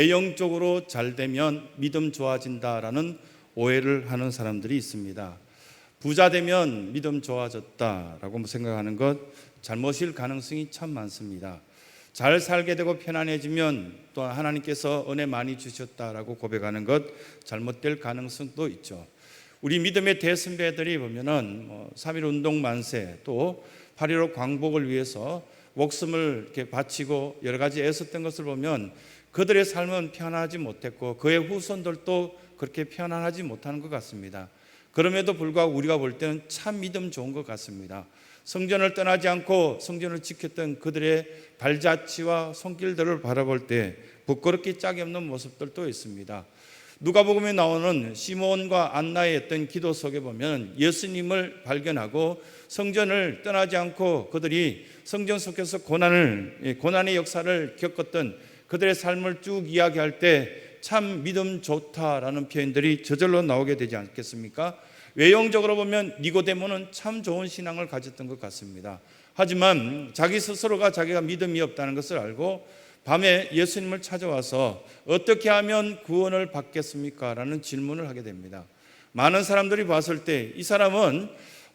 외형적으로 잘 되면 믿음 좋아진다라는 오해를 하는 사람들이 있습니다. 부자 되면 믿음 좋아졌다라고 생각하는 것 잘못일 가능성이 참 많습니다. 잘 살게 되고 편안해지면 또 하나님께서 은혜 많이 주셨다라고 고백하는 것 잘못될 가능성도 있죠. 우리 믿음의 대선배들이 보면은 3.1 운동 만세 또 8.15 광복을 위해서 목숨을 이렇게 바치고 여러 가지 애썼던 것을 보면 그들의 삶은 편안하지 못했고 그의 후손들도 그렇게 편안하지 못하는 것 같습니다. 그럼에도 불구하고 우리가 볼 때는 참 믿음 좋은 것 같습니다. 성전을 떠나지 않고 성전을 지켰던 그들의 발자취와 손길들을 바라볼 때 부끄럽게 짝이 없는 모습들도 있습니다. 누가복음에 나오는 시몬과 안나의 어떤 기도 속에 보면 예수님을 발견하고 성전을 떠나지 않고 그들이 성전 속에서 고난의 역사를 겪었던 그들의 삶을 쭉 이야기할 때 참 믿음 좋다라는 표현들이 저절로 나오게 되지 않겠습니까? 외형적으로 보면 니고데모는 참 좋은 신앙을 가졌던 것 같습니다. 하지만 자기 스스로가 자기가 믿음이 없다는 것을 알고 밤에 예수님을 찾아와서 어떻게 하면 구원을 받겠습니까? 라는 질문을 하게 됩니다. 많은 사람들이 봤을 때 이 사람은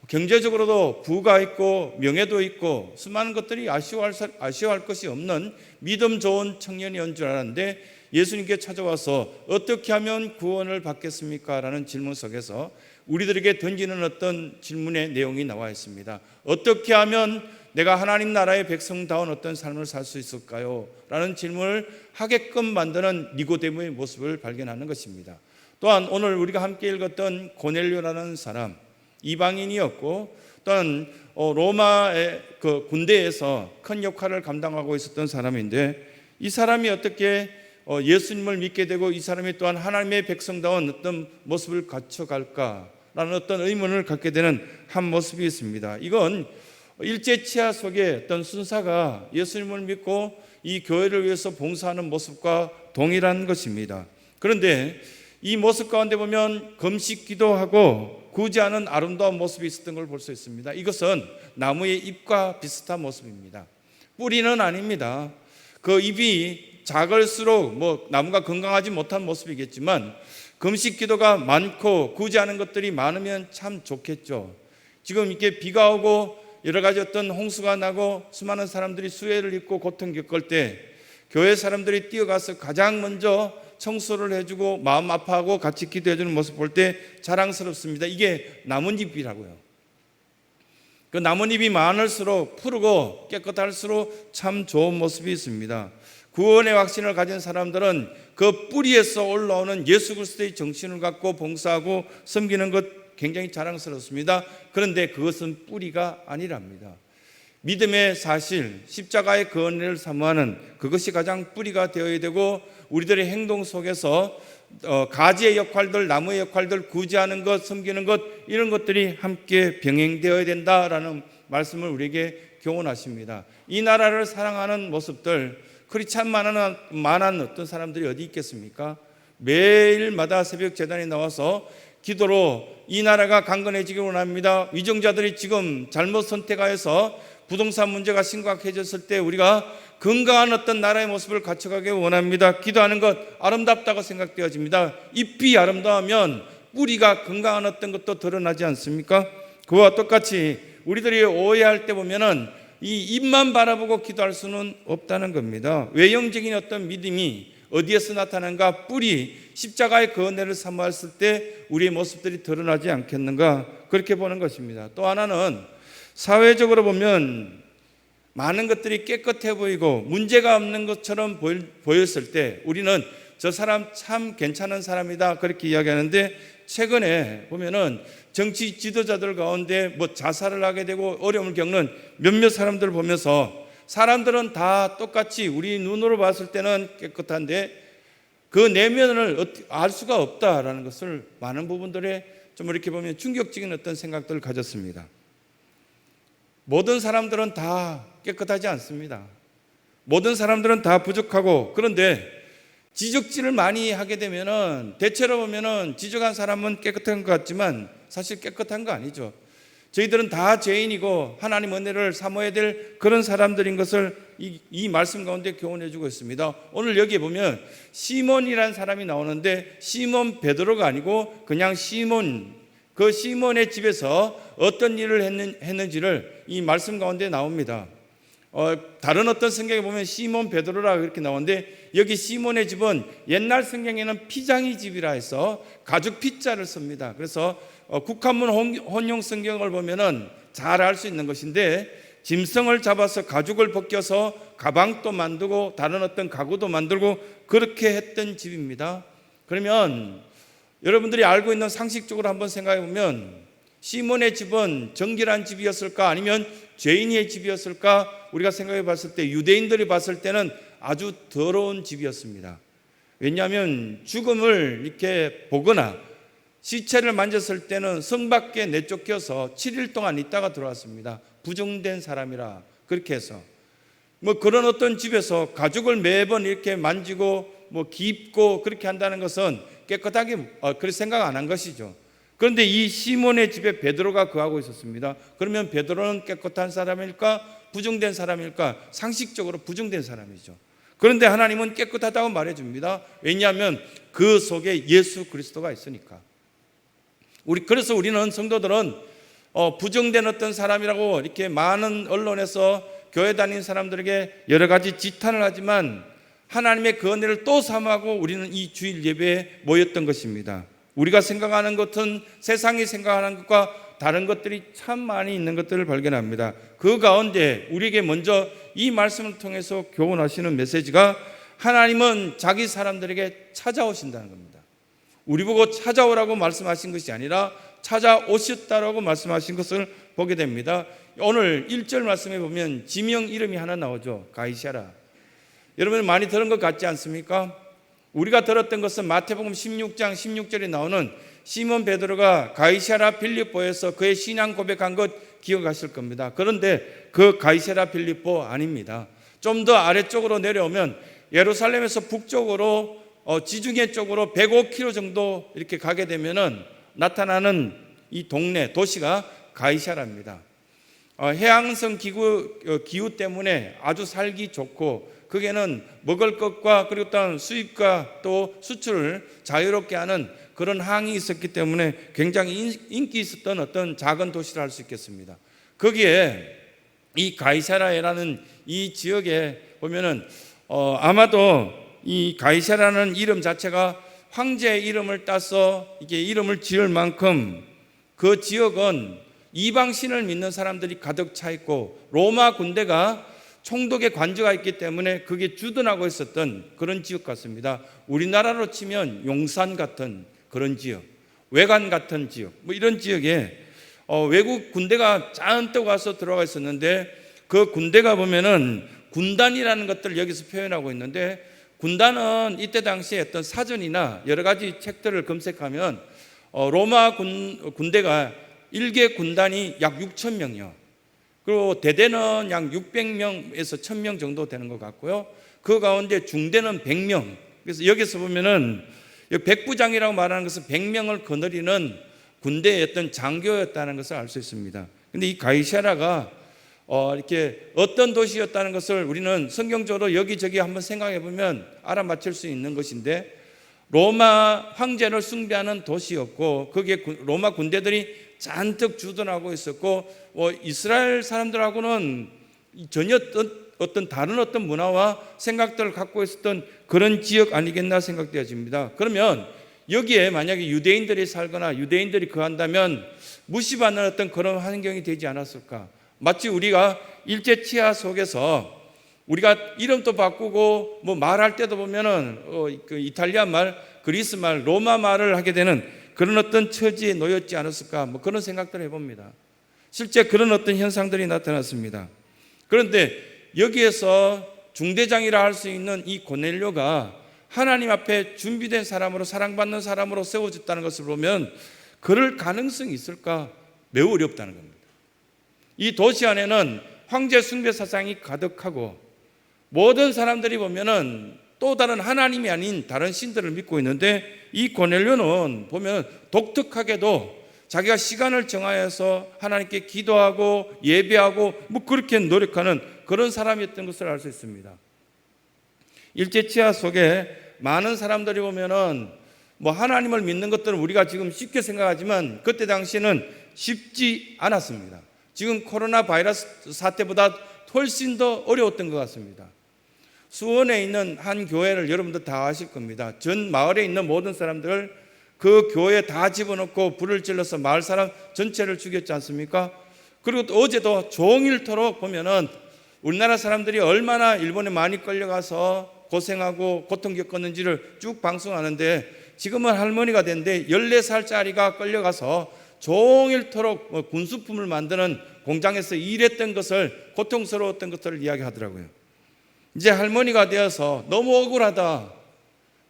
경제적으로도 부가 있고 명예도 있고 수많은 것들이 아쉬워할 것이 없는 믿음 좋은 청년이었는 줄 알았는데 예수님께 찾아와서 어떻게 하면 구원을 받겠습니까? 라는 질문 속에서 우리들에게 던지는 어떤 질문의 내용이 나와 있습니다. 어떻게 하면 내가 하나님 나라의 백성다운 어떤 삶을 살 수 있을까요? 라는 질문을 하게끔 만드는 니고데모의 모습을 발견하는 것입니다. 또한 오늘 우리가 함께 읽었던 고넬료라는 사람, 이방인이었고 또한 로마의 그 군대에서 큰 역할을 감당하고 있었던 사람인데 이 사람이 어떻게 예수님을 믿게 되고 이 사람이 또한 하나님의 백성다운 어떤 모습을 갖춰갈까라는 어떤 의문을 갖게 되는 한 모습이 있습니다. 이건 일제 치하 속에 어떤 순사가 예수님을 믿고 이 교회를 위해서 봉사하는 모습과 동일한 것입니다. 그런데 이 모습 가운데 보면 금식 기도하고 굳지 않은 아름다운 모습이 있었던 걸 볼 수 있습니다. 이것은 나무의 잎과 비슷한 모습입니다. 뿌리는 아닙니다. 그 잎이 작을수록 나무가 건강하지 못한 모습이겠지만 금식 기도가 많고 굳지 않은 것들이 많으면 참 좋겠죠. 지금 이렇게 비가 오고 여러 가지 어떤 홍수가 나고 수많은 사람들이 수해를 입고 고통 겪을 때 교회 사람들이 뛰어가서 가장 먼저 청소를 해주고 마음 아파하고 같이 기도해주는 모습 볼 때 자랑스럽습니다. 이게 나뭇잎이라고요. 그 나뭇잎이 많을수록 푸르고 깨끗할수록 참 좋은 모습이 있습니다. 구원의 확신을 가진 사람들은 그 뿌리에서 올라오는 예수 그리스도의 정신을 갖고 봉사하고 섬기는 것 굉장히 자랑스럽습니다. 그런데 그것은 뿌리가 아니랍니다. 믿음의 사실, 십자가의 그 은혜를 사모하는 그것이 가장 뿌리가 되어야 되고 우리들의 행동 속에서 가지의 역할들, 나무의 역할들, 구제하는 것, 섬기는 것 이런 것들이 함께 병행되어야 된다라는 말씀을 우리에게 교훈하십니다. 이 나라를 사랑하는 모습들 그리 참 많은 어떤 사람들이 어디 있겠습니까? 매일마다 새벽 제단에 나와서 기도로 이 나라가 강건해지길 원합니다. 위정자들이 지금 잘못 선택하여서 부동산 문제가 심각해졌을 때 우리가 건강한 어떤 나라의 모습을 갖춰가길 원합니다. 기도하는 것 아름답다고 생각되어집니다. 잎이 아름다우면 뿌리가 건강한 어떤 것도 드러나지 않습니까? 그와 똑같이 우리들이 오해할 때 보면은 이 잎만 바라보고 기도할 수는 없다는 겁니다. 외형적인 어떤 믿음이 어디에서 나타나는가? 뿌리, 십자가의 그 은혜를 사모했을 때 우리의 모습들이 드러나지 않겠는가? 그렇게 보는 것입니다. 또 하나는 사회적으로 보면 많은 것들이 깨끗해 보이고 문제가 없는 것처럼 보였을 때 우리는 저 사람 참 괜찮은 사람이다 그렇게 이야기하는데 최근에 보면은 정치 지도자들 가운데 자살을 하게 되고 어려움을 겪는 몇몇 사람들을 보면서 사람들은 다 똑같이 우리 눈으로 봤을 때는 깨끗한데 그 내면을 알 수가 없다라는 것을 많은 부분들에 좀 이렇게 보면 충격적인 어떤 생각들을 가졌습니다. 모든 사람들은 다 깨끗하지 않습니다. 모든 사람들은 다 부족하고 그런데 지적질을 많이 하게 되면은 대체로 보면은 지적한 사람은 깨끗한 것 같지만 사실 깨끗한 거 아니죠. 저희들은 다 죄인이고 하나님 은혜를 사모해야 될 그런 사람들인 것을 이 말씀 가운데 교훈해 주고 있습니다. 오늘 여기에 보면 시몬이라는 사람이 나오는데 시몬 베드로가 아니고 그냥 시몬, 그 시몬의 집에서 어떤 일을 했는지를 이 말씀 가운데 나옵니다. 다른 어떤 성경에 보면 시몬 베드로라 이렇게 나오는데 여기 시몬의 집은 옛날 성경에는 피장이 집이라 해서 가죽 피자를 씁니다. 그래서 국한문 혼용 성경을 보면은 잘 알 수 있는 것인데 짐승을 잡아서 가죽을 벗겨서 가방도 만들고 다른 어떤 가구도 만들고 그렇게 했던 집입니다. 그러면 여러분들이 알고 있는 상식적으로 한번 생각해 보면 시몬의 집은 정결한 집이었을까 아니면 죄인의 집이었을까? 우리가 생각해 봤을 때 유대인들이 봤을 때는 아주 더러운 집이었습니다. 왜냐하면 죽음을 이렇게 보거나 시체를 만졌을 때는 성 밖에 내쫓겨서 7일 동안 있다가 들어왔습니다. 부정된 사람이라 그렇게 해서 그런 어떤 집에서 가죽을 매번 이렇게 만지고 깁고 그렇게 한다는 것은 깨끗하게 그렇게 생각 안 한 것이죠. 그런데 이 시몬의 집에 베드로가 거하고 있었습니다. 그러면 베드로는 깨끗한 사람일까? 부정된 사람일까? 상식적으로 부정된 사람이죠. 그런데 하나님은 깨끗하다고 말해줍니다. 왜냐하면 그 속에 예수 그리스도가 있으니까. 그래서 우리는 성도들은 부정된 어떤 사람이라고 이렇게 많은 언론에서 교회 다니는 사람들에게 여러 가지 지탄을 하지만 하나님의 그 은혜를 또 사모하고 우리는 이 주일 예배에 모였던 것입니다. 우리가 생각하는 것은 세상이 생각하는 것과 다른 것들이 참 많이 있는 것들을 발견합니다. 그 가운데 우리에게 먼저 이 말씀을 통해서 교훈하시는 메시지가 하나님은 자기 사람들에게 찾아오신다는 겁니다. 우리 보고 찾아오라고 말씀하신 것이 아니라 찾아오셨다라고 말씀하신 것을 보게 됩니다. 오늘 1절 말씀에 보면 지명 이름이 하나 나오죠. 가이사랴. 여러분 많이 들은 것 같지 않습니까? 우리가 들었던 것은 마태복음 16장 16절에 나오는 시몬 베드로가 가이사랴 빌립보에서 그의 신앙 고백한 것 기억하실 겁니다. 그런데 그 가이사랴 빌립보 아닙니다. 좀 더 아래쪽으로 내려오면 예루살렘에서 북쪽으로 지중해 쪽으로 105km 정도 이렇게 가게 되면은 나타나는 이 동네 도시가 가이사랴입니다. 해양성 기후 때문에 아주 살기 좋고 거기에는 먹을 것과 그리고 또 수입과 또 수출을 자유롭게 하는 그런 항이 있었기 때문에 굉장히 인기 있었던 어떤 작은 도시를 할 수 있겠습니다. 거기에 이 가이사랴라는 이 지역에 보면은 아마도 이 가이사랴라는 이름 자체가 황제의 이름을 따서 이게 이름을 지을 만큼 그 지역은 이방신을 믿는 사람들이 가득 차 있고 로마 군대가 총독의 관저가 있기 때문에 그게 주둔하고 있었던 그런 지역 같습니다. 우리나라로 치면 용산 같은 그런 지역, 외관 같은 지역, 이런 지역에 외국 군대가 잔뜩 와서 들어가 있었는데 그 군대가 보면은 군단이라는 것들을 여기서 표현하고 있는데 군단은 이때 당시에 어떤 사전이나 여러 가지 책들을 검색하면 로마 군대가 일개 군단이 약 6,000명이요. 그리고 대대는 약 600명에서 1,000명 정도 되는 것 같고요. 그 가운데 중대는 100명. 그래서 여기서 보면은 백부장이라고 말하는 것은 100명을 거느리는 군대의 어떤 장교였다는 것을 알 수 있습니다. 그런데 이 가이사랴가 이렇게 어떤 도시였다는 것을 우리는 성경적으로 여기저기 한번 생각해 보면 알아맞힐 수 있는 것인데 로마 황제를 숭배하는 도시였고 거기에 로마 군대들이 잔뜩 주둔하고 있었고 이스라엘 사람들하고는 전혀 어떤 다른 어떤 문화와 생각들을 갖고 있었던 그런 지역 아니겠나 생각되어집니다. 그러면 여기에 만약에 유대인들이 살거나 유대인들이 거한다면 무시받는 어떤 그런 환경이 되지 않았을까? 마치 우리가 일제 치하 속에서 우리가 이름도 바꾸고 말할 때도 보면은 그 이탈리아 말, 그리스 말, 로마 말을 하게 되는 그런 어떤 처지에 놓였지 않았을까? 그런 생각들을 해봅니다. 실제 그런 어떤 현상들이 나타났습니다. 그런데 여기에서 중대장이라 할 수 있는 이 고넬료가 하나님 앞에 준비된 사람으로 사랑받는 사람으로 세워졌다는 것을 보면 그럴 가능성이 있을까? 매우 어렵다는 겁니다. 이 도시 안에는 황제 숭배 사상이 가득하고 모든 사람들이 보면은 또 다른 하나님이 아닌 다른 신들을 믿고 있는데 이 고넬료는 보면 독특하게도 자기가 시간을 정하여서 하나님께 기도하고 예배하고 그렇게 노력하는 그런 사람이었던 것을 알 수 있습니다. 일제치하 속에 많은 사람들이 보면은 하나님을 믿는 것들은 우리가 지금 쉽게 생각하지만 그때 당시에는 쉽지 않았습니다. 지금 코로나 바이러스 사태보다 훨씬 더 어려웠던 것 같습니다. 수원에 있는 한 교회를 여러분들 다 아실 겁니다. 전 마을에 있는 모든 사람들을 그 교회에 다 집어넣고 불을 질러서 마을 사람 전체를 죽였지 않습니까? 그리고 또 어제도 종일토록 보면은 우리나라 사람들이 얼마나 일본에 많이 끌려가서 고생하고 고통 겪었는지를 쭉 방송하는데, 지금은 할머니가 됐는데 14살짜리가 끌려가서 종일토록 군수품을 만드는 공장에서 일했던 것을, 고통스러웠던 것들을 이야기하더라고요. 이제 할머니가 되어서 너무 억울하다,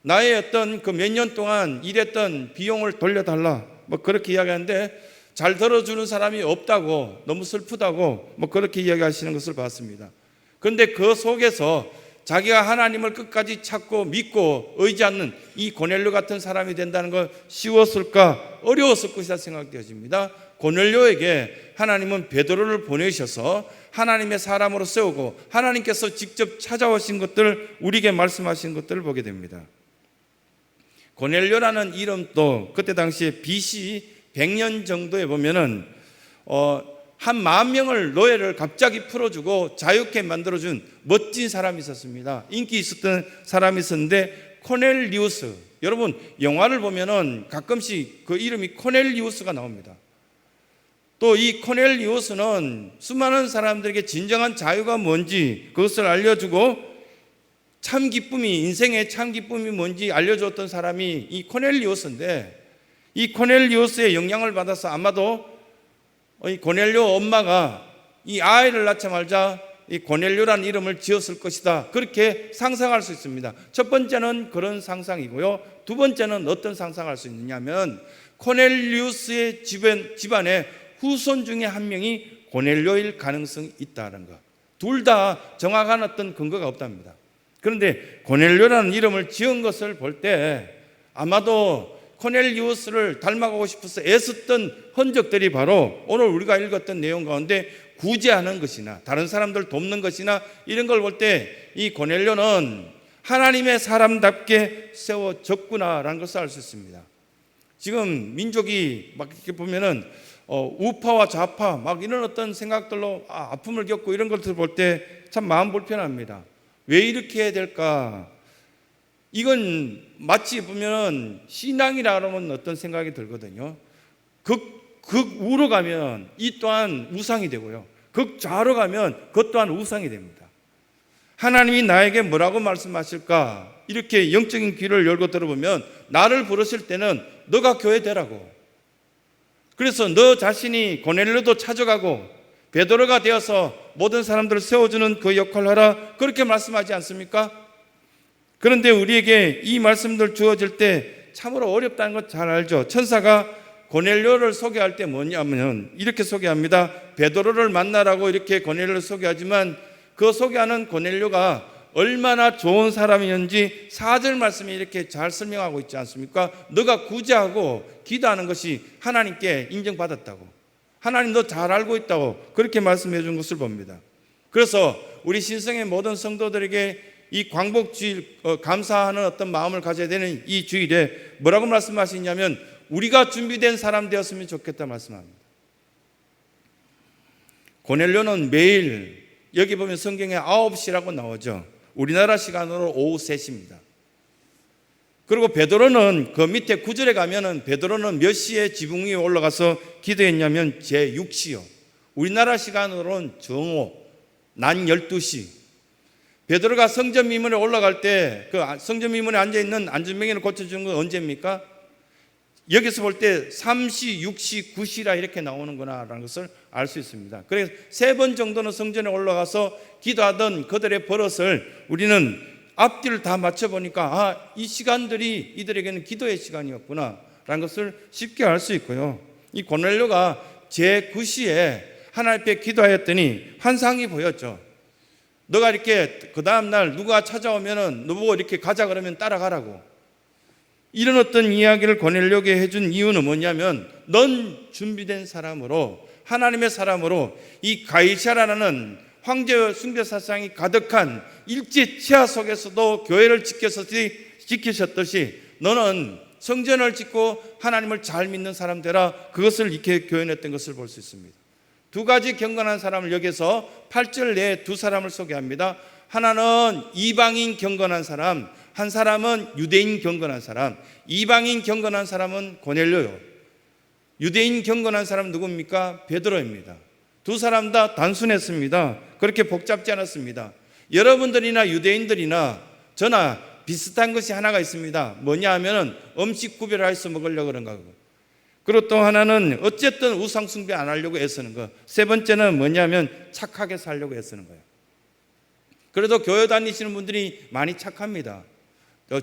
나의 어떤 그 몇 년 동안 일했던 비용을 돌려달라, 그렇게 이야기하는데 잘 들어주는 사람이 없다고, 너무 슬프다고 그렇게 이야기하시는 것을 봤습니다. 그런데 그 속에서 자기가 하나님을 끝까지 찾고 믿고 의지하는 이 고넬료 같은 사람이 된다는 건 쉬웠을까, 어려웠을 것이다 생각되어집니다. 고넬료에게 하나님은 베드로를 보내셔서 하나님의 사람으로 세우고 하나님께서 직접 찾아오신 것들, 우리에게 말씀하신 것들을 보게 됩니다. 고넬료라는 이름도 그때 당시에 BC 100년 정도에 보면은 한 10,000명을 노예를 갑자기 풀어주고 자유케 만들어준 멋진 사람이 있었습니다. 인기 있었던 사람이 있었는데 코넬리우스, 여러분 영화를 보면은 가끔씩 그 이름이 코넬리우스가 나옵니다. 또 이 코넬리우스는 수많은 사람들에게 진정한 자유가 뭔지 그것을 알려주고 참 기쁨이, 인생의 참 기쁨이 뭔지 알려줬던 사람이 이 코넬리우스인데, 이 코넬리우스의 영향을 받아서 아마도 이 고넬료 엄마가 이 아이를 낳자마자 이 고넬료라는 이름을 지었을 것이다, 그렇게 상상할 수 있습니다. 첫 번째는 그런 상상이고요. 두 번째는 어떤 상상할 수 있느냐면 코넬리우스의 집안의 후손 중에 한 명이 고넬료일 가능성이 있다는 것. 둘 다 정확한 어떤 근거가 없답니다. 그런데 고넬료라는 이름을 지은 것을 볼 때 아마도 코넬리우스를 닮아가고 싶어서 애썼던 흔적들이 바로 오늘 우리가 읽었던 내용 가운데 구제하는 것이나 다른 사람들 돕는 것이나 이런 걸 볼 때 이 고넬료는 하나님의 사람답게 세워졌구나라는 것을 알 수 있습니다. 지금 민족이 막 이렇게 보면은 우파와 좌파 이런 어떤 생각들로 아픔을 겪고 이런 것들을 볼 때 참 마음 불편합니다. 왜 이렇게 해야 될까? 이건 마치 보면 신앙이라 그러면 어떤 생각이 들거든요. 극우로 가면 이 또한 우상이 되고요, 극좌로 가면 그것 또한 우상이 됩니다. 하나님이 나에게 뭐라고 말씀하실까? 이렇게 영적인 귀를 열고 들어보면 나를 부르실 때는 너가 교회 되라고, 그래서 너 자신이 고넬료도 찾아가고 베드로가 되어서 모든 사람들을 세워주는 그 역할을 하라, 그렇게 말씀하지 않습니까? 그런데 우리에게 이 말씀들 주어질 때 참으로 어렵다는 것 잘 알죠. 천사가 고넬료를 소개할 때 뭐냐면 이렇게 소개합니다. 베드로를 만나라고 이렇게 고넬료를 소개하지만 그 소개하는 고넬료가 얼마나 좋은 사람이었는지 4절 말씀이 이렇게 잘 설명하고 있지 않습니까? 너가 구제하고 기도하는 것이 하나님께 인정받았다고, 하나님 너 잘 알고 있다고 그렇게 말씀해 준 것을 봅니다. 그래서 우리 신성의 모든 성도들에게 이 광복주일 감사하는 어떤 마음을 가져야 되는 이 주일에 뭐라고 말씀하시냐면 우리가 준비된 사람 되었으면 좋겠다 말씀합니다. 고넬료는 매일, 여기 보면 성경에 9시라고 나오죠. 우리나라 시간으로 오후 3시입니다. 그리고 베드로는 그 밑에 9절에 가면은 베드로는 몇 시에 지붕 위에 올라가서 기도했냐면 제6시요. 우리나라 시간으로는 정오, 난 12시. 베드로가 성전 미문에 올라갈 때 그 성전 미문에 앉아있는 안전병이를 고쳐주는 건 언제입니까? 여기서 볼 때 3시, 6시, 9시라 이렇게 나오는구나 라는 것을 알 수 있습니다. 그래서 3번 정도는 성전에 올라가서 기도하던 그들의 버릇을 우리는 앞뒤를 다 맞춰보니까 이 시간들이 이들에게는 기도의 시간이었구나 라는 것을 쉽게 알 수 있고요. 이 고넬료가 제9시에 하나님 앞에 기도하였더니 환상이 보였죠. 너가 이렇게 그 다음날 누가 찾아오면은 너보고 이렇게 가자 그러면 따라가라고, 이런 어떤 이야기를 고넬료에게 해준 이유는 뭐냐면 넌 준비된 사람으로, 하나님의 사람으로 이 가이사라는 황제 숭배 사상이 가득한 일제 치하 속에서도 교회를 지키셨듯이 너는 성전을 짓고 하나님을 잘 믿는 사람 되라, 그것을 이렇게 교연했던 것을 볼 수 있습니다. 두 가지 경건한 사람을 여기서 8절 내에 두 사람을 소개합니다. 하나는 이방인 경건한 사람, 한 사람은 유대인 경건한 사람. 이방인 경건한 사람은 고넬료요, 유대인 경건한 사람은 누굽니까? 베드로입니다. 두 사람 다 단순했습니다. 그렇게 복잡지 않았습니다. 여러분들이나 유대인들이나 저나 비슷한 것이 하나가 있습니다. 뭐냐 하면 음식 구별을 해서 먹으려고 그런 거. 그리고 또 하나는 어쨌든 우상 숭배 안 하려고 애쓰는 거. 세 번째는 뭐냐면 착하게 살려고 애쓰는 거예요. 그래도 교회 다니시는 분들이 많이 착합니다.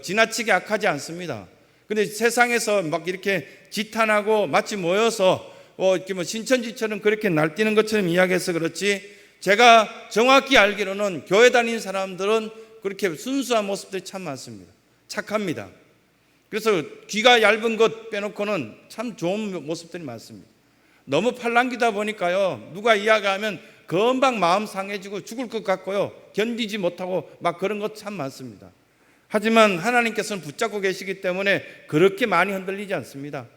지나치게 악하지 않습니다. 근데 세상에서 막 이렇게 지탄하고 마치 모여서 이렇게 뭐 신천지처럼 그렇게 날뛰는 것처럼 이야기해서 그렇지, 제가 정확히 알기로는 교회 다니는 사람들은 그렇게 순수한 모습들이 참 많습니다. 착합니다. 그래서 귀가 얇은 것 빼놓고는 참 좋은 모습들이 많습니다. 너무 팔랑귀다 보니까요, 누가 이야기하면 금방 마음 상해지고 죽을 것 같고요, 견디지 못하고 막 그런 것 참 많습니다. 하지만 하나님께서는 붙잡고 계시기 때문에 그렇게 많이 흔들리지 않습니다.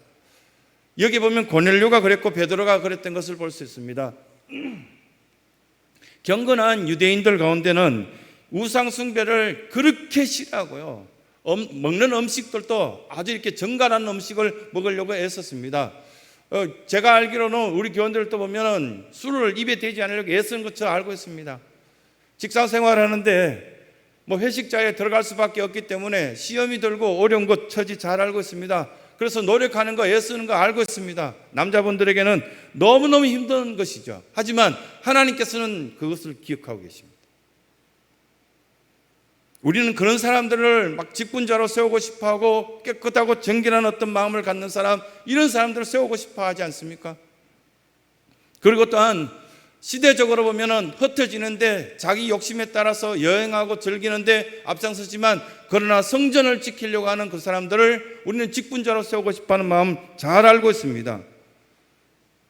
여기 보면 고넬료가 그랬고 베드로가 그랬던 것을 볼 수 있습니다. 경건한 유대인들 가운데는 우상 숭배를 그렇게 싫어하고요, 먹는 음식들도 아주 이렇게 정갈한 음식을 먹으려고 애썼습니다. 제가 알기로는 우리 교원들도 보면 술을 입에 대지 않으려고 애쓰는 것처럼 알고 있습니다. 직장 생활하는데 뭐 회식자에 들어갈 수밖에 없기 때문에 시험이 들고 어려운 것 처지 잘 알고 있습니다. 그래서 노력하는 거, 애쓰는 거 알고 있습니다. 남자분들에게는 너무너무 힘든 것이죠. 하지만 하나님께서는 그것을 기억하고 계십니다. 우리는 그런 사람들을 막 직분자로 세우고 싶어하고 깨끗하고 정결한 어떤 마음을 갖는 사람, 이런 사람들을 세우고 싶어 하지 않습니까? 그리고 또한 시대적으로 보면은 흩어지는데 자기 욕심에 따라서 여행하고 즐기는데 앞장서지만, 그러나 성전을 지키려고 하는 그 사람들을 우리는 직분자로 세우고 싶어하는 마음 잘 알고 있습니다.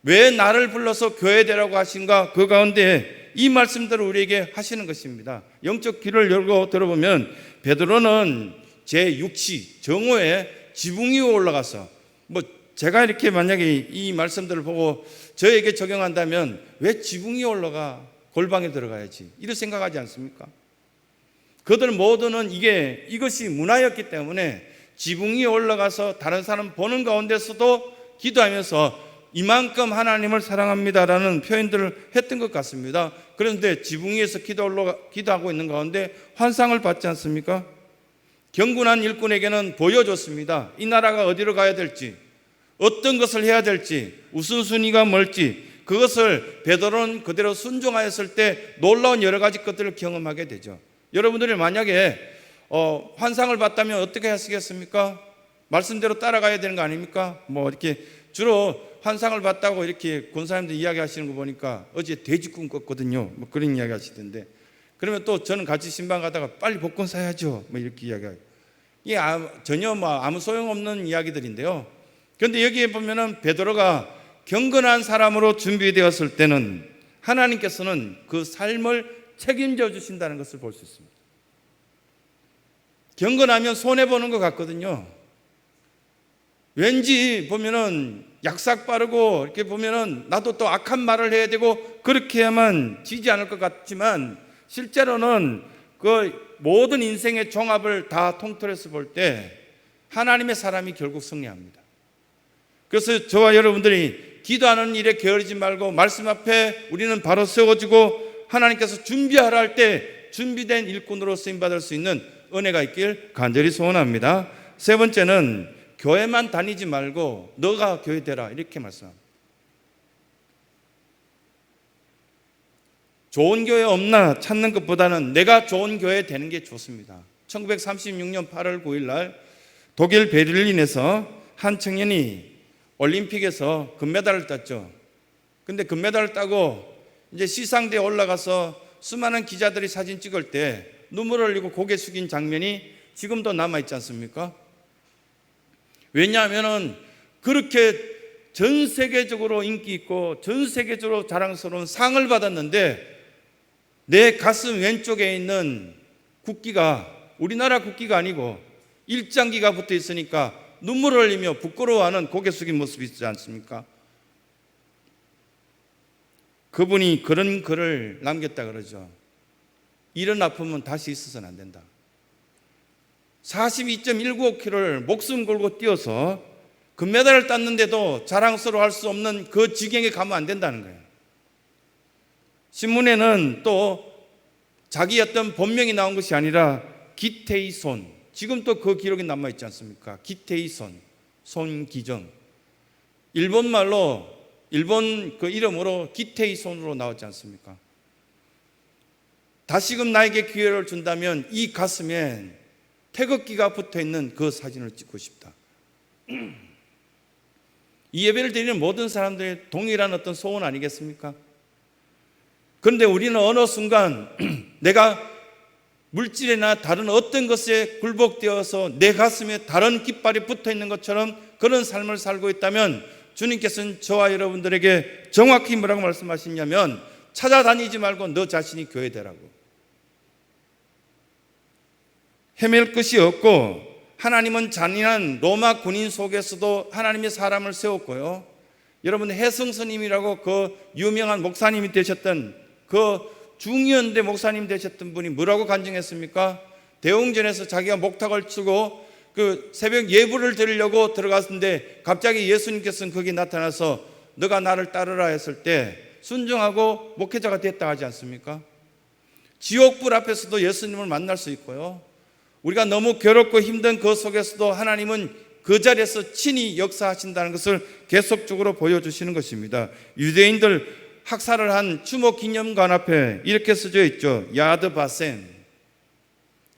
왜 나를 불러서 교회되라고 하신가? 그 가운데 이 말씀들을 우리에게 하시는 것입니다. 영적 귀를 열고 들어보면 베드로는 제6시 정오에 지붕 위에 올라가서, 뭐 제가 이렇게 만약에 이 말씀들을 보고 저에게 적용한다면 왜 지붕 위에 올라가? 골방에 들어가야지, 이렇게 생각하지 않습니까? 그들 모두는 이것이 문화였기 때문에 지붕 위에 올라가서 다른 사람 보는 가운데서도 기도하면서 이만큼 하나님을 사랑합니다라는 표현들을 했던 것 같습니다. 그런데 지붕 위에서 기도하고 있는 가운데 환상을 받지 않습니까? 경건한 일꾼에게는 보여줬습니다. 이 나라가 어디로 가야 될지, 어떤 것을 해야 될지, 우선순위가 뭘지, 그것을 베드로는 그대로 순종하였을 때 놀라운 여러 가지 것들을 경험하게 되죠. 여러분들이 만약에 환상을 봤다면 어떻게 하시겠습니까? 말씀대로 따라가야 되는 거 아닙니까? 뭐 이렇게 주로 환상을 봤다고 이렇게 권사님들 이야기하시는 거 보니까 어제 돼지 꿈 꿨거든요, 뭐 그런 이야기 하시던데, 그러면 또 저는 같이 신방 가다가 빨리 복권 사야죠, 뭐 이렇게 이야기하고, 이게 전혀 아무 소용없는 이야기들인데요. 그런데 여기에 보면은 베드로가 경건한 사람으로 준비되었을 때는 하나님께서는 그 삶을 책임져 주신다는 것을 볼 수 있습니다. 경건하면 손해보는 것 같거든요. 왠지 보면은 약삭 빠르고 이렇게 보면은 나도 또 악한 말을 해야 되고 그렇게 해야만 지지 않을 것 같지만, 실제로는 그 모든 인생의 종합을 다 통틀어서 볼 때 하나님의 사람이 결국 승리합니다. 그래서 저와 여러분들이 기도하는 일에 게으르지 말고 말씀 앞에 우리는 바로 세워지고 하나님께서 준비하라 할 때 준비된 일꾼으로 쓰임받을 수 있는 은혜가 있길 간절히 소원합니다. 세 번째는 교회만 다니지 말고 너가 교회 되라, 이렇게 말씀합니다. 좋은 교회 없나 찾는 것보다는 내가 좋은 교회 되는 게 좋습니다. 1936년 8월 9일 날 독일 베를린에서 한 청년이 올림픽에서 금메달을 땄죠. 근데 금메달을 따고 이제 시상대에 올라가서 수많은 기자들이 사진 찍을 때 눈물을 흘리고 고개 숙인 장면이 지금도 남아있지 않습니까? 왜냐하면 그렇게 전 세계적으로 인기 있고 전 세계적으로 자랑스러운 상을 받았는데 내 가슴 왼쪽에 있는 국기가 우리나라 국기가 아니고 일장기가 붙어 있으니까 눈물을 흘리며 부끄러워하는 고개 숙인 모습이 있지 않습니까? 그분이 그런 글을 남겼다 그러죠. 이런 아픔은 다시 있어서는 안 된다. 42.195km를 목숨 걸고 뛰어서 금메달을 땄는데도 자랑스러워할 수 없는 그 지경에 가면 안 된다는 거예요. 신문에는 또 자기 어떤 본명이 나온 것이 아니라 기태이손, 지금 또 그 기록이 남아있지 않습니까? 기태이손, 손기정. 일본말로 일본 그 이름으로 기태이손으로 나왔지 않습니까? 다시금 나에게 기회를 준다면 이 가슴에 태극기가 붙어있는 그 사진을 찍고 싶다. 이 예배를 드리는 모든 사람들의 동일한 어떤 소원 아니겠습니까? 그런데 우리는 어느 순간 내가 물질이나 다른 어떤 것에 굴복되어서 내 가슴에 다른 깃발이 붙어있는 것처럼 그런 삶을 살고 있다면 주님께서는 저와 여러분들에게 정확히 뭐라고 말씀하시냐면 찾아다니지 말고 너 자신이 교회 되라고. 헤맬 것이 없고 하나님은 잔인한 로마 군인 속에서도 하나님의 사람을 세웠고요. 여러분 해성스님이라고 그 유명한 목사님이 되셨던 그 중위원대 목사님 되셨던 분이 뭐라고 간증했습니까? 대웅전에서 자기가 목탁을 치고 그 새벽 예불을 드리려고 들어갔는데 갑자기 예수님께서는 거기 나타나서 너가 나를 따르라 했을 때 순종하고 목회자가 됐다 하지 않습니까? 지옥불 앞에서도 예수님을 만날 수 있고요. 우리가 너무 괴롭고 힘든 그 속에서도 하나님은 그 자리에서 친히 역사하신다는 것을 계속적으로 보여주시는 것입니다. 유대인들 학살을 한 추모 기념관 앞에 이렇게 써져 있죠. 야드 바셈,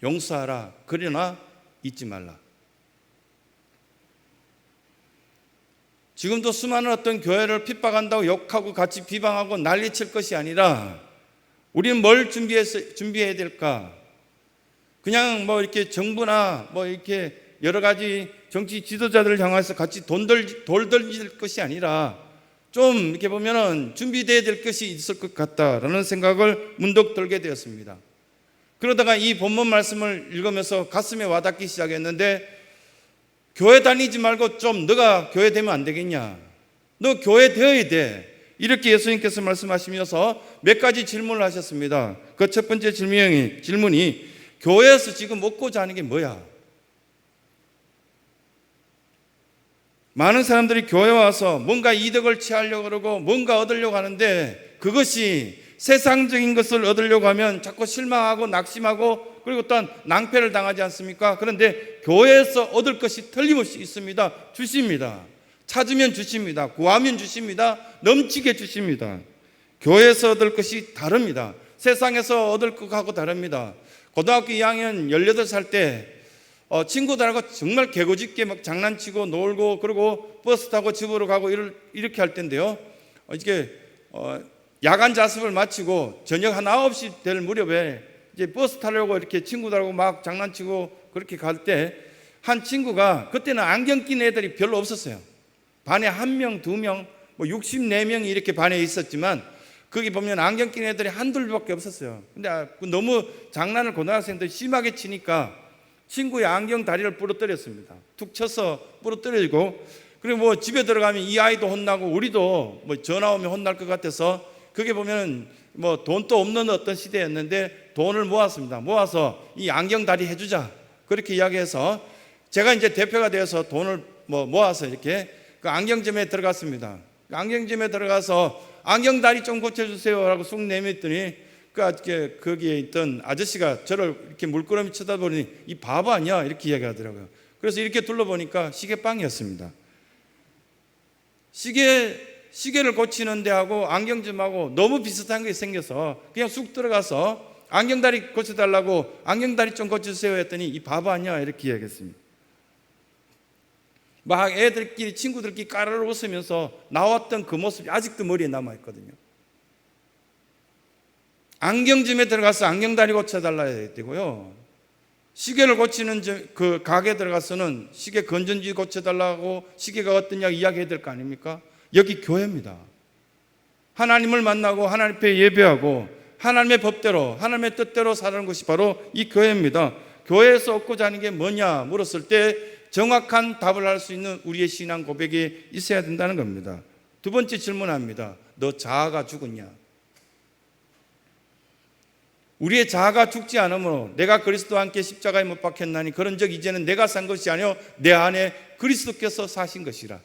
용서하라. 그러나 잊지 말라. 지금도 수많은 어떤 교회를 핍박한다고 욕하고 같이 비방하고 난리칠 것이 아니라 우리는 뭘 준비해야 될까? 그냥 뭐 이렇게 정부나 뭐 이렇게 여러 가지 정치 지도자들을 향해서 같이 돌 던질 것이 아니라 좀 이렇게 보면은 준비되어야 될 것이 있을 것 같다라는 생각을 문득 들게 되었습니다. 그러다가 이 본문 말씀을 읽으면서 가슴에 와닿기 시작했는데 교회 다니지 말고 좀 너가 교회 되면 안 되겠냐? 너 교회 되어야 돼. 이렇게 예수님께서 말씀하시면서 몇 가지 질문을 하셨습니다. 그 첫 번째 질문이 교회에서 지금 먹고자 하는 게 뭐야? 많은 사람들이 교회 와서 뭔가 이득을 취하려고 그러고 뭔가 얻으려고 하는데 그것이 세상적인 것을 얻으려고 하면 자꾸 실망하고 낙심하고 그리고 또한 낭패를 당하지 않습니까? 그런데 교회에서 얻을 것이 틀림없이 있습니다. 주십니다. 찾으면 주십니다. 구하면 주십니다. 넘치게 주십니다. 교회에서 얻을 것이 다릅니다. 세상에서 얻을 것하고 다릅니다. 고등학교 2학년 18살 때 친구들하고 정말 개고집게 막 장난치고 놀고 그리고 버스 타고 집으로 가고 이렇게 할 텐데요. 이게 야간 자습을 마치고 저녁 한 9시 될 무렵에 이제 버스 타려고 이렇게 친구들하고 막 장난치고 그렇게 갈 때 한 친구가 그때는 안경 낀 애들이 별로 없었어요. 반에 1명, 2명, 뭐 64명이 이렇게 반에 있었지만 거기 보면 안경 낀 애들이 한둘밖에 없었어요. 근데 너무 장난을 고등학생들이 심하게 치니까 친구의 안경 다리를 부러뜨렸습니다. 툭 쳐서 부러뜨리고 그리고 뭐 집에 들어가면 이 아이도 혼나고 우리도 뭐 전화 오면 혼날 것 같아서 그게 보면 뭐 돈도 없는 어떤 시대였는데 돈을 모았습니다. 모아서 이 안경 다리 해주자 그렇게 이야기해서 제가 이제 대표가 되어서 돈을 모아서 이렇게 그 안경점에 들어갔습니다. 그 안경점에 들어가서 안경 다리 좀 고쳐주세요라고 쑥 내밀더니 거기에 있던 아저씨가 저를 이렇게 물끄러미 쳐다보니 이 바보 아니야 이렇게 이야기하더라고요. 그래서 이렇게 둘러보니까 시계빵이었습니다. 시계를 고치는 데하고 안경점하고 너무 비슷한 게 생겨서 그냥 쑥 들어가서 안경다리 고쳐달라고 안경다리 좀 고쳐주세요 했더니 이 바보 아니야 이렇게 이야기했습니다. 막 애들끼리 친구들끼리 까르르 웃으면서 나왔던 그 모습이 아직도 머리에 남아있거든요. 안경점에 들어가서 안경다리 고쳐달라 해야 되고요. 시계를 고치는 그 가게에 들어가서는 시계 건전지 고쳐달라고 시계가 어떠냐 이야기해야 될 거 아닙니까? 여기 교회입니다. 하나님을 만나고 하나님 앞에 예배하고 하나님의 법대로 하나님의 뜻대로 살아가는 것이 바로 이 교회입니다. 교회에서 얻고자 하는 게 뭐냐 물었을 때 정확한 답을 할 수 있는 우리의 신앙 고백이 있어야 된다는 겁니다. 두 번째 질문합니다. 너 자아가 죽었냐? 우리의 자아가 죽지 않으므로 내가 그리스도와 함께 십자가에 못 박혔나니 그런 적 이제는 내가 산 것이 아니요 내 안에 그리스도께서 사신 것이라.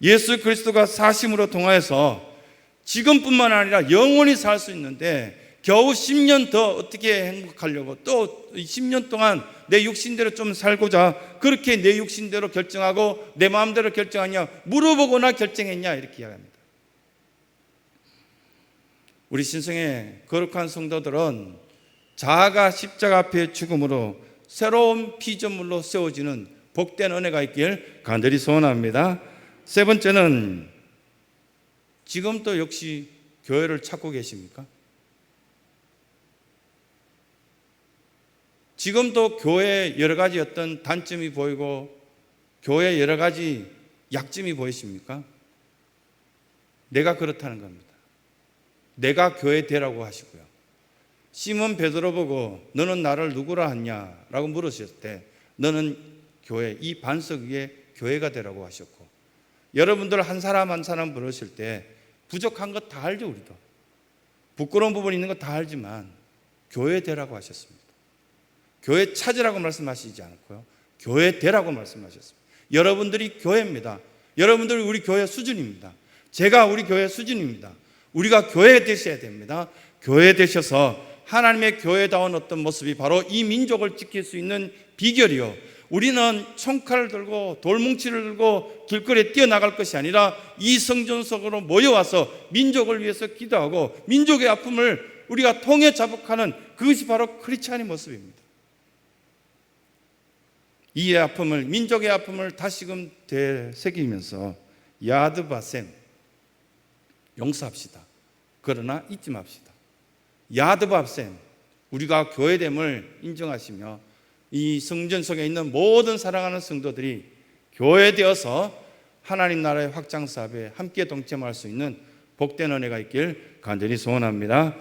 예수 그리스도가 사심으로 통하여서 지금뿐만 아니라 영원히 살 수 있는데 겨우 10년 더 어떻게 행복하려고 또 10년 동안 내 육신대로 좀 살고자 그렇게 내 육신대로 결정하고 내 마음대로 결정하냐 물어보거나 결정했냐 이렇게 이야기합니다. 우리 신성의 거룩한 성도들은 자아가 십자가 앞에 죽음으로 새로운 피조물로 세워지는 복된 은혜가 있길 간절히 소원합니다. 세 번째는 지금도 역시 교회를 찾고 계십니까? 지금도 교회에 여러 가지 어떤 단점이 보이고 교회에 여러 가지 약점이 보이십니까? 내가 그렇다는 겁니다. 내가 교회 되라고 하시고요. 시몬 베드로 보고 너는 나를 누구라 하냐라고 물으셨을 때 너는 교회, 이 반석 위에 교회가 되라고 하셨고 여러분들 한 사람 한 사람 부르실 때 부족한 것 다 알죠. 우리도 부끄러운 부분 있는 거 다 알지만 교회 되라고 하셨습니다. 교회 찾으라고 말씀하시지 않았고요. 교회 되라고 말씀하셨습니다. 여러분들이 교회입니다. 여러분들이 우리 교회 수준입니다. 제가 우리 교회 수준입니다. 우리가 교회 되셔야 됩니다. 교회 되셔서 하나님의 교회다운 어떤 모습이 바로 이 민족을 지킬 수 있는 비결이요. 우리는 총칼을 들고 돌뭉치를 들고 길거리에 뛰어나갈 것이 아니라 이 성전 속으로 모여와서 민족을 위해서 기도하고 민족의 아픔을 우리가 통해 자복하는 그것이 바로 크리스찬의 모습입니다. 이 아픔을 민족의 아픔을 다시금 되새기면서 야드바셈 용서합시다. 그러나 잊지 맙시다. 야드바셈 우리가 교회됨을 인정하시며 이 성전 속에 있는 모든 사랑하는 성도들이 교회되어서 하나님 나라의 확장 사업에 함께 동참할 수 있는 복된 은혜가 있길 간절히 소원합니다.